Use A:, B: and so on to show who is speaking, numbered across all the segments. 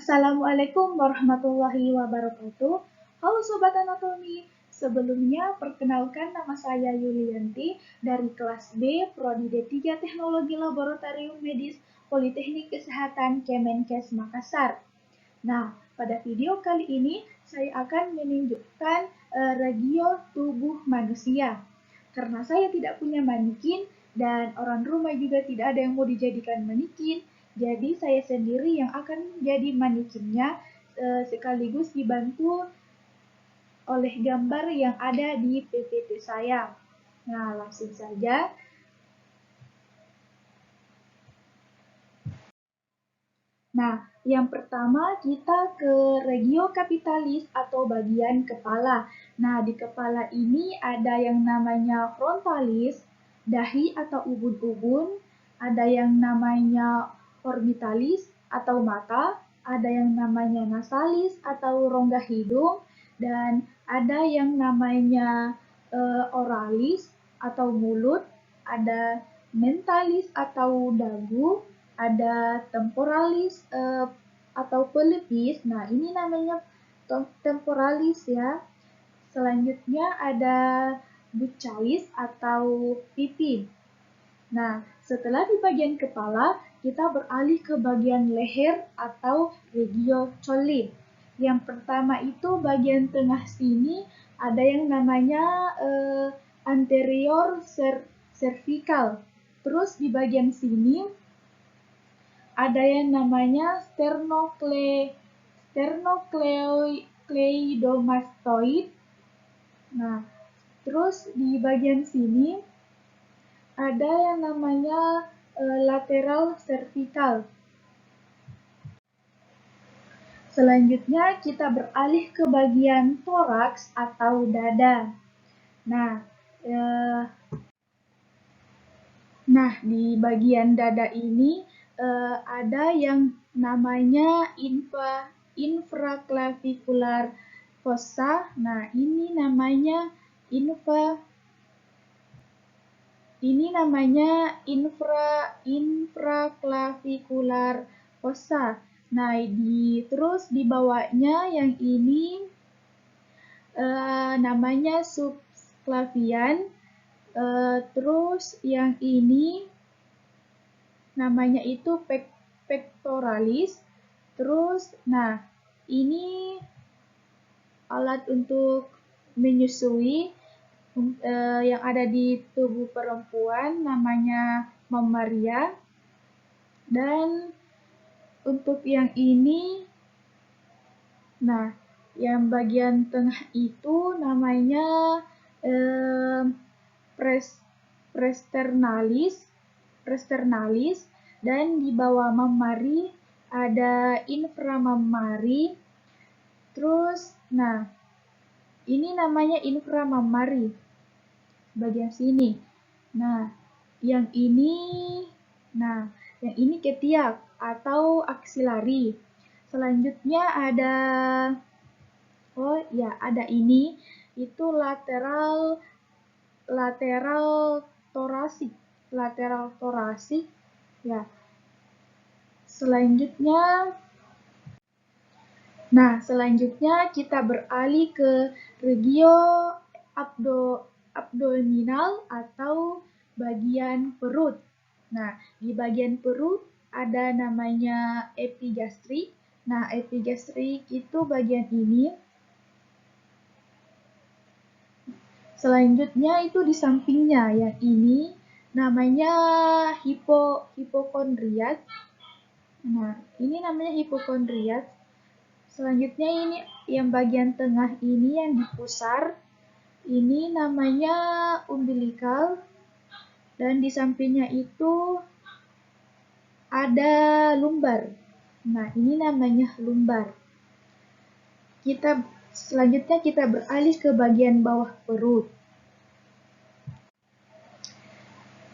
A: Assalamualaikum warahmatullahi wabarakatuh. Halo Sobat Anatomi, sebelumnya perkenalkan nama saya Yulianti dari kelas B Prodi D3 Teknologi Laboratorium Medis Politeknik Kesehatan Kemenkes Makassar. Nah, pada video kali ini saya akan menunjukkan regio tubuh manusia. Karena saya tidak punya manikin dan orang rumah juga tidak ada yang mau dijadikan manikin, jadi saya sendiri yang akan jadi manikinnya sekaligus dibantu oleh gambar yang ada di PPT saya. Nah, langsung saja. Nah, yang pertama kita ke regio capitalis atau bagian kepala. Nah, di kepala ini ada yang namanya frontalis, dahi atau ubun-ubun, ada yang namanya orbitalis atau mata, ada yang namanya nasalis atau rongga hidung, dan ada yang namanya oralis atau mulut, ada mentalis atau dagu, ada temporalis atau pelipis. Nah, ini namanya temporalis ya. Selanjutnya ada buccalis atau pipi. Nah, setelah di bagian kepala, kita beralih ke bagian leher atau regio coli. Yang pertama itu bagian tengah sini ada yang namanya anterior cervical. Terus di bagian sini ada yang namanya sternocleidomastoid. Nah, terus di bagian sini ada yang namanya lateral cervical. Selanjutnya kita beralih ke bagian toraks atau dada. Nah, di bagian dada ini ada yang namanya infraclavicular fossa. Nah, ini namanya infraclavicular fossa. Nah, terus di bawahnya yang ini namanya subclavian. Terus yang ini namanya itu pectoralis. Terus, nah ini alat untuk menyusui yang ada di tubuh perempuan namanya mamaria. Dan untuk yang ini, nah yang bagian tengah itu namanya presternalis, dan di bawah mamari ada inframamari. Terus, nah ini namanya inframamari bagian sini. Nah, yang ini ketiak atau aksilari. Selanjutnya ada ini itu lateral torasik ya. Selanjutnya kita beralih ke regio abdominal atau bagian perut. Nah, di bagian perut ada namanya epigastrik. Nah, epigastrik itu bagian ini. Selanjutnya itu di sampingnya, yang ini namanya hipokondriat. Nah, ini namanya hipokondriat. Selanjutnya ini yang bagian tengah ini yang di pusar, ini namanya umbilical. Dan di sampingnya itu ada lumbar. Nah, ini namanya lumbar. Selanjutnya kita beralih ke bagian bawah perut.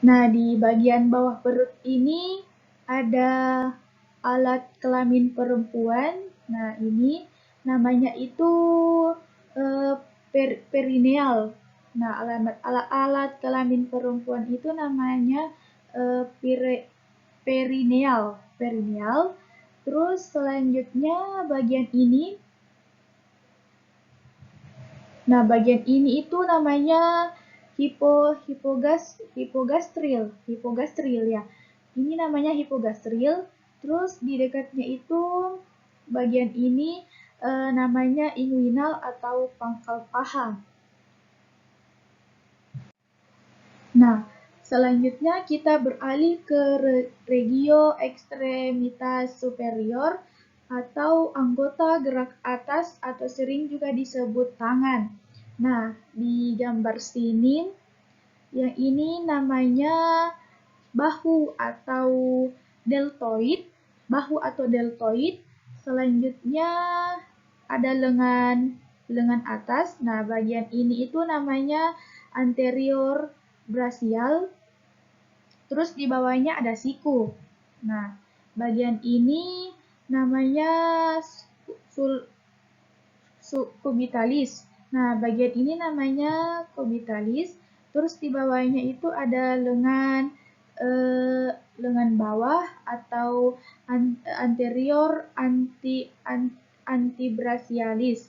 A: Nah, di bagian bawah perut ini ada alat kelamin perempuan. Nah, ini namanya itu perineal. Nah, alat kelamin perempuan itu namanya perineal. Terus selanjutnya bagian ini. Nah, bagian ini itu namanya hipogastril ya. Ini namanya hipogastril. Terus di dekatnya itu bagian ini namanya inguinal atau pangkal paha. Nah, selanjutnya kita beralih ke regio ekstremitas superior atau anggota gerak atas atau sering juga disebut tangan. Nah, di gambar sini yang ini namanya bahu atau deltoid, Selanjutnya ada lengan atas. Nah, bagian ini itu namanya anterior brachial. Terus di bawahnya ada siku. Nah, bagian ini namanya cubitalis. Nah, bagian ini namanya cubitalis. Terus di bawahnya itu ada lengan bawah atau anterior antibrachialis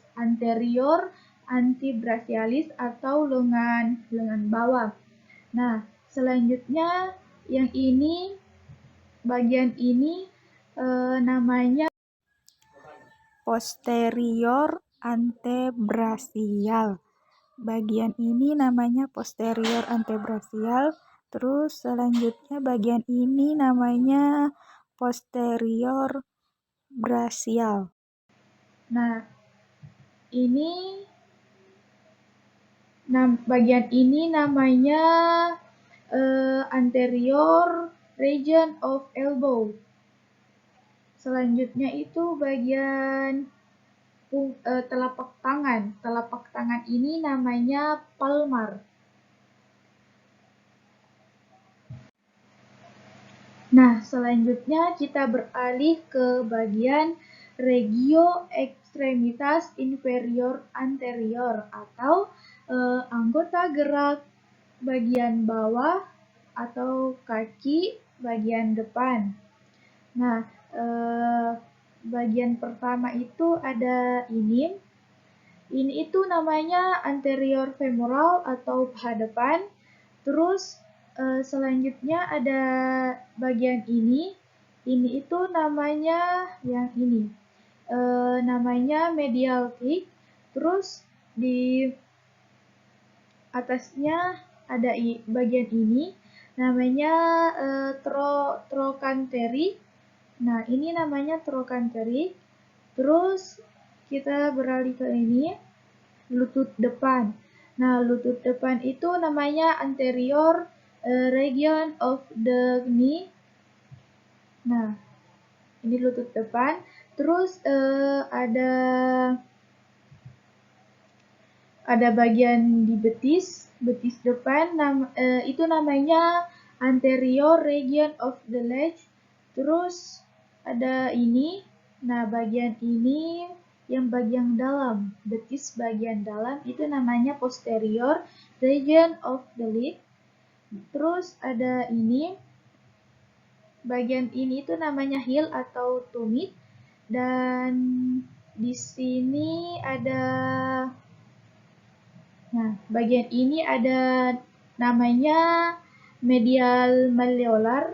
A: atau lengan bawah. Nah, selanjutnya yang ini bagian ini namanya posterior antebrachial. Bagian ini namanya posterior antebrachial. Terus selanjutnya bagian ini namanya posterior brachial. Nah, bagian ini namanya anterior region of elbow. Selanjutnya itu bagian telapak tangan. Telapak tangan ini namanya palmar. Nah, selanjutnya kita beralih ke bagian regio extremitas inferior anterior atau anggota gerak bagian bawah atau kaki bagian depan. Nah, bagian pertama itu ada ini. Ini itu namanya anterior femoral atau paha depan. Terus selanjutnya ada bagian ini. Ini itu namanya yang ini. Namanya medial thick. Terus di atasnya ada bagian ini namanya trochanteric. Nah, ini namanya trochanteric. Terus kita beralih ke ini, lutut depan. Nah, lutut depan itu namanya anterior region of the knee. Nah, ini lutut depan. Terus ada bagian di betis depan. Itu namanya anterior region of the leg. Terus ada ini. Nah, bagian ini yang bagian dalam, betis bagian dalam itu namanya posterior region of the leg. Terus ada ini, bagian ini itu namanya heel atau tumit. Dan di sini ada, nah bagian ini ada namanya medial malleolar.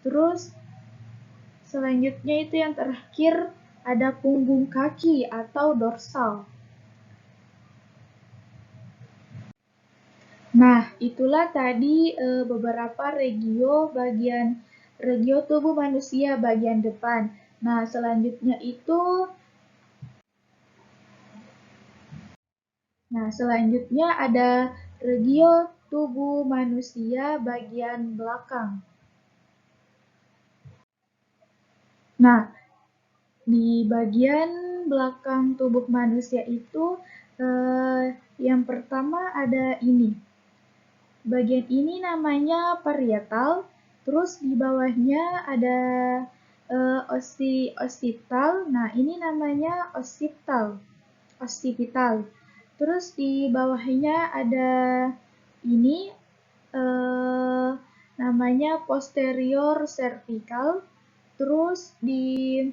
A: Terus selanjutnya itu yang terakhir ada punggung kaki atau dorsal. Nah, itulah tadi beberapa regio tubuh manusia bagian depan. Nah, selanjutnya ada regio tubuh manusia bagian belakang. Nah, di bagian belakang tubuh manusia itu yang pertama ada ini. Bagian ini namanya parietal. Terus di bawahnya ada occipital. Nah, ini namanya occipital. Terus di bawahnya ada ini namanya posterior cervical. terus di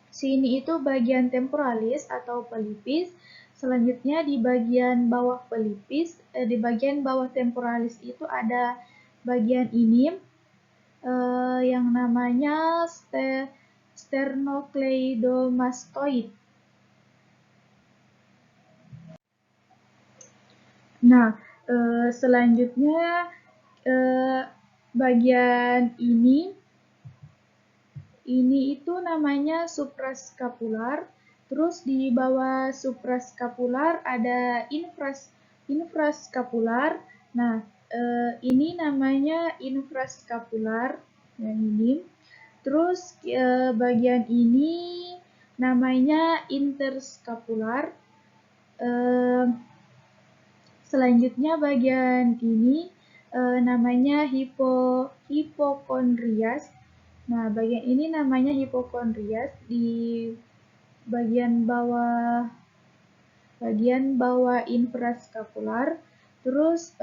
A: sini itu bagian temporalis atau pelipis. Selanjutnya di bagian bawah pelipis, di bagian bawah temporalis itu ada bagian ini yang namanya sternocleidomastoid. Nah, selanjutnya bagian ini itu namanya supraskapular. Terus di bawah supraskapular ada infraskapular. Nah, ini namanya infraskapular yang ini. Terus bagian ini namanya interskapular. Selanjutnya bagian ini namanya hipokondrias. Nah, bagian ini namanya hipokondrias di bagian bawah infraskapular. Terus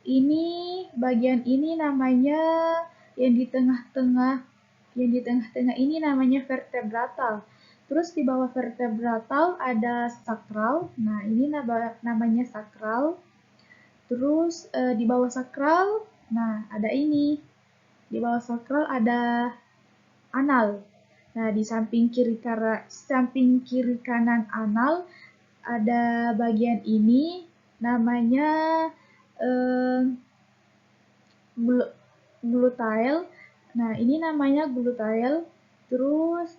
A: ini bagian ini namanya yang di tengah-tengah ini namanya vertebratal. Terus di bawah vertebratal ada sakral. Nah, ini namanya sakral. Terus di bawah sakral, nah ada ini. Di bawah sakral ada anal. Nah, di samping kiri kanan anal ada bagian ini namanya gluteal. Nah, ini namanya gluteal. Terus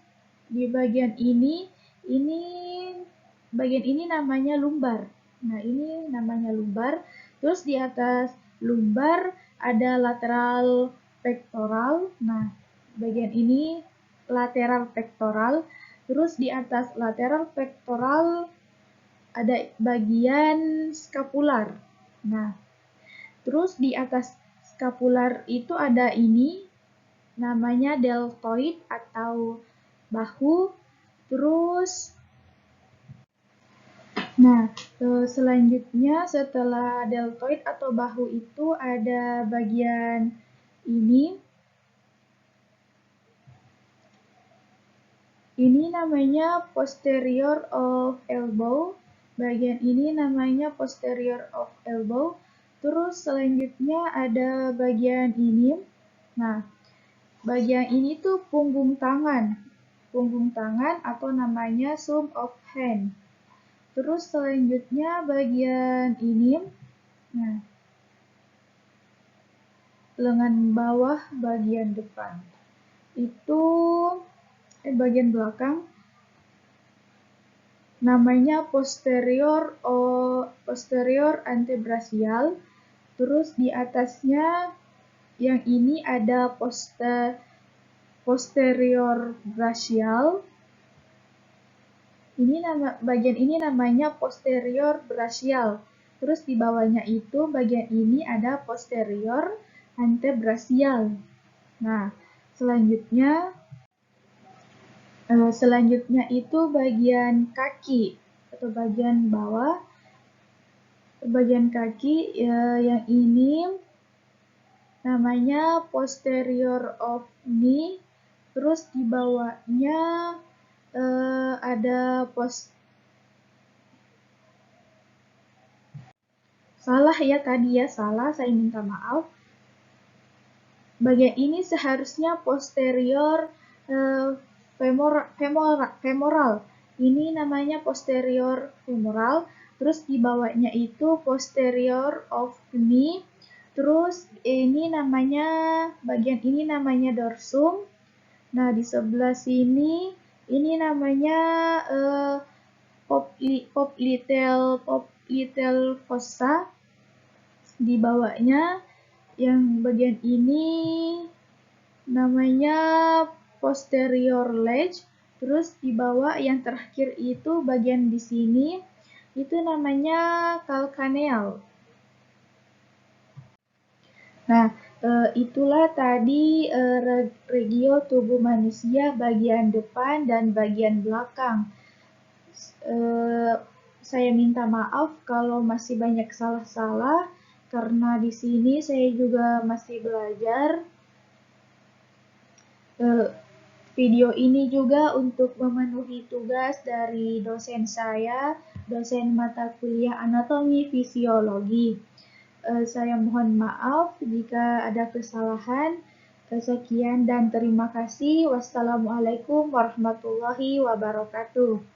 A: di bagian ini bagian ini namanya lumbar. Nah, ini namanya lumbar. Terus di atas lumbar ada lateral pectoral. Nah, bagian ini lateral pectoral. Terus di atas lateral pectoral ada bagian scapular. Nah, terus di atas scapular itu ada ini namanya deltoid atau bahu. Terus nah, selanjutnya setelah deltoid atau bahu itu ada bagian ini. Ini namanya posterior of elbow. Bagian ini namanya posterior of elbow. Terus selanjutnya ada bagian ini. Nah, bagian ini tuh punggung tangan. Punggung tangan atau namanya sum of hand. Terus selanjutnya bagian ini. Nah, lengan bawah bagian depan. Itu bagian belakang namanya posterior antebrasial. Terus di atasnya yang ini ada posterior brachial. Bagian ini namanya posterior brachial. Terus di bawahnya itu bagian ini ada posterior antebrasial. Nah, selanjutnya itu bagian kaki atau bagian bawah. Bagian kaki yang ini namanya posterior of knee. Terus di bawahnya ada salah ya tadi ya, salah, saya minta maaf. Bagian ini seharusnya posterior femoral. Ini namanya posterior femoral. Terus di bawahnya itu posterior of knee. Terus bagian ini namanya dorsum. Nah, di sebelah sini ini namanya popliteal fossa. Di bawahnya yang bagian ini namanya posterior leg. Terus di bawah yang terakhir itu bagian di sini itu namanya calcaneal. Nah, itulah tadi regio tubuh manusia bagian depan dan bagian belakang. Saya minta maaf kalau masih banyak salah-salah karena di sini saya juga masih belajar. Eh, Video ini juga untuk memenuhi tugas dari dosen saya, dosen mata kuliah anatomi fisiologi. Saya mohon maaf jika ada kesalahan. Sekian dan terima kasih. Wassalamualaikum warahmatullahi wabarakatuh.